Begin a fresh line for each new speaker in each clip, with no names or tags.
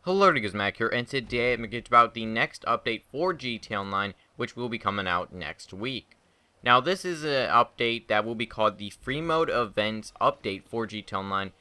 Hello, it is Mac here, and today I'm going to get about the next update for GTA Online, which will be coming out next week. Now, this is an update that will be called the Freemode Events update for GTA Online,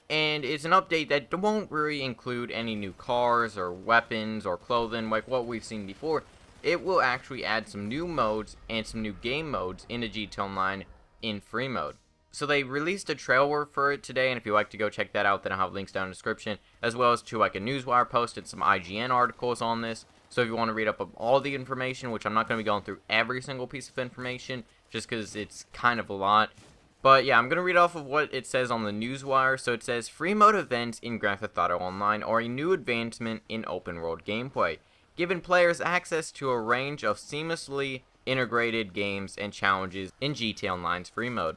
and it's an update that won't really include any new cars or weapons or clothing like what we've seen before. It will actually add some new modes and some new game modes into GTA Online in Freemode. So they released a trailer for it today, and if you'd like to go check that out, then I'll have links down in the description, as well as to like a newswire post and some IGN articles on this. So if you want to read up on all the information, which I'm not going to be going through every single piece of information, just because it's kind of a lot. But yeah, I'm going to read off of what it says on the newswire. So it says, Freemode events in Grand Theft Auto Online are a new advancement in open world gameplay, giving players access to a range of seamlessly integrated games and challenges in GTA Online's Freemode.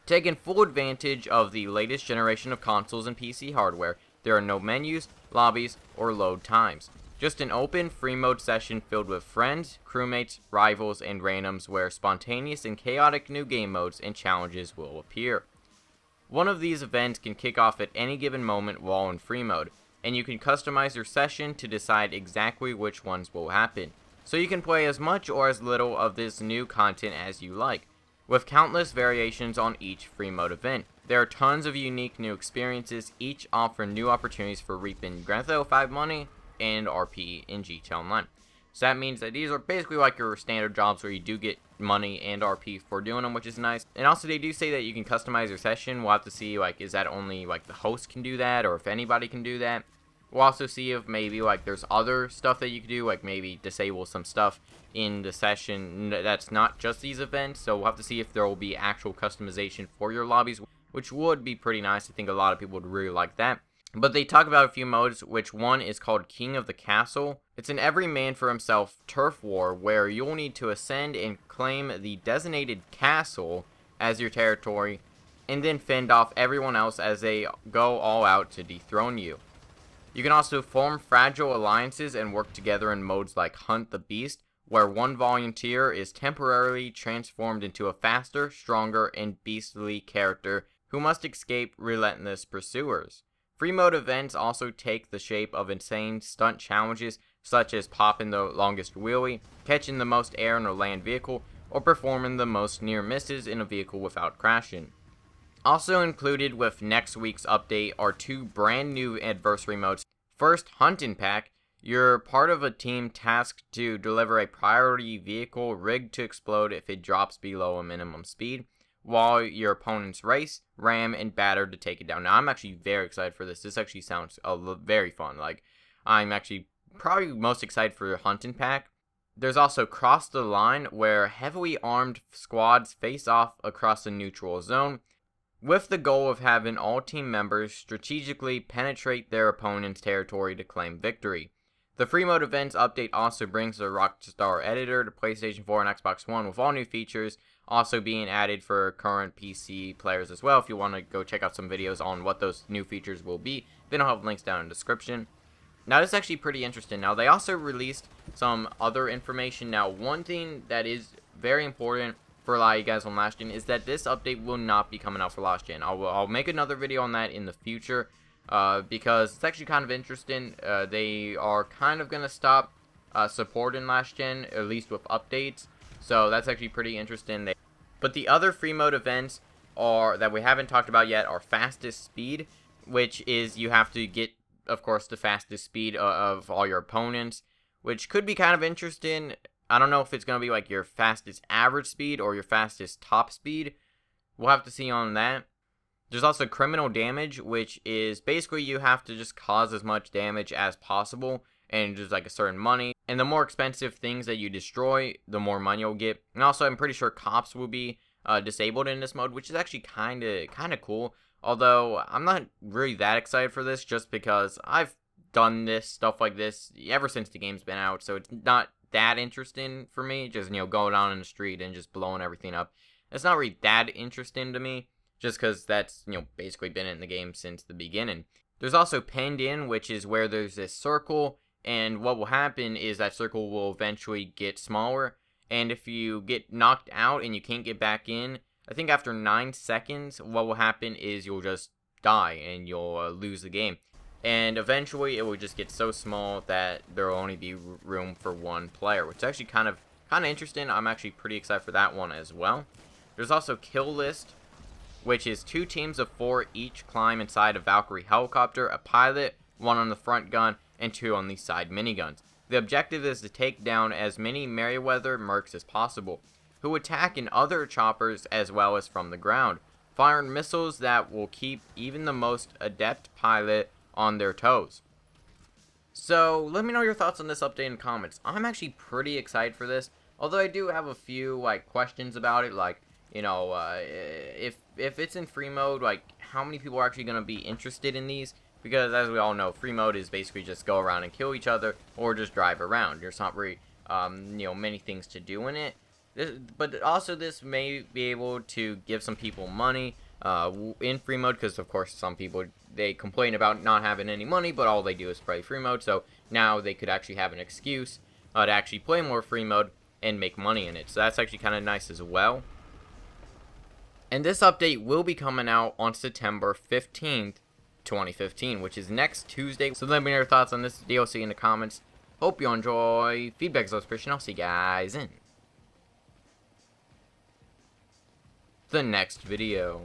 Taking full advantage of the latest generation of consoles and PC hardware, there are no menus, lobbies, or load times. Just an open, free mode session filled with friends, crewmates, rivals, and randoms where spontaneous and chaotic new game modes and challenges will appear. One of these events can kick off at any given moment while in free mode, and you can customize your session to decide exactly which ones will happen. So you can play as much or as little of this new content as you like, with countless variations on each free mode event. There are tons of unique new experiences, each offering new opportunities for reaping Grand Theft Auto 5 money and RP in GTA Online. So that means that these are basically like your standard jobs where you do get money and RP for doing them, which is nice. And also they do say that you can customize your session. We'll have to see, like, is that only like the host can do that, or if anybody can do that. We'll also see if maybe like there's other stuff that you can do, like maybe disable some stuff in the session that's not just these events. So we'll have to see if there will be actual customization for your lobbies, which would be pretty nice. I think a lot of people would really like that. But they talk about a few modes, which one is called King of the Castle. It's an every man for himself turf war where you'll need to ascend and claim the designated castle as your territory, and then fend off everyone else as they go all out to dethrone you. You can also form fragile alliances and work together in modes like Hunt the Beast, where one volunteer is temporarily transformed into a faster, stronger, and beastly character who must escape relentless pursuers. Free mode events also take the shape of insane stunt challenges such as popping the longest wheelie, catching the most air in a land vehicle, or performing the most near misses in a vehicle without crashing. Also included with next week's update are two brand new adversary modes. First, Hunting Pack. You're part of a team tasked to deliver a priority vehicle rigged to explode if it drops below a minimum speed, while your opponents race, ram, and batter to take it down. Now, I'm actually very excited for this. This actually sounds very fun. Like, I'm actually probably most excited for Hunting Pack. There's also Cross the Line, where heavily armed squads face off across the neutral zone, with the goal of having all team members strategically penetrate their opponent's territory to claim victory. The Freemode Events update also brings the Rockstar editor to PlayStation 4 and Xbox One, with all new features also being added for current PC players as well. If you want to go check out some videos on what those new features will be, then I'll have links down in the description. Now, this is actually pretty interesting. Now, they also released some other information. Now, one thing that is very important for a lot of you guys on last gen is that this update will not be coming out for last gen. I'll make another video on that in the future because it's actually kind of interesting. They are kind of going to stop supporting last gen, at least with updates, so that's actually pretty interesting. But the other free mode events are that we haven't talked about yet are fastest speed, which is you have to get, of course, the fastest speed of all your opponents, which could be kind of interesting. I don't know if it's going to be like your fastest average speed or your fastest top speed. We'll have to see on that. There's also criminal damage, which is basically you have to just cause as much damage as possible and just like a certain money. And the more expensive things that you destroy, the more money you'll get. And also, I'm pretty sure cops will be disabled in this mode, which is actually kind of cool. Although I'm not really that excited for this, just because I've done this stuff like this ever since the game's been out, so it's not that interesting for me. Just, going down in the street and just blowing everything up. It's not really that interesting to me, just because that's, basically been in the game since the beginning. There's also Penned In, which is where there's this circle, and what will happen is that circle will eventually get smaller, and if you get knocked out and you can't get back in, I think after 9 seconds, what will happen is you'll just die and you'll lose the game. and eventually it will just get so small that there will only be room for one player, which is actually kind of interesting. I'm actually pretty excited for that one as well. There's also Kill List, which is 2 teams of 4 each climb inside a Valkyrie helicopter, a pilot, 1 on the front gun, and 2 on the side miniguns. The objective is to take down as many Merryweather mercs as possible, who attack in other choppers as well as from the ground, firing missiles that will keep even the most adept pilot on their toes. So, let me know your thoughts on this update in the comments. I'm actually pretty excited for this, although I do have a few, questions about it, if it's in free mode, how many people are actually going to be interested in these? Because, as we all know, free mode is basically just go around and kill each other, or just drive around. There's not really, many things to do in it. But also, this may be able to give some people money in free mode, because, of course, some people, they complain about not having any money, but all they do is play free mode, so now they could actually have an excuse to actually play more free mode and make money in it. So that's actually kind of nice as well. And this update will be coming out on September 15th, 2015, which is next Tuesday. So let me know your thoughts on this DLC in the comments. Hope you enjoy. Feedback is always appreciated. I'll see you guys in the next video.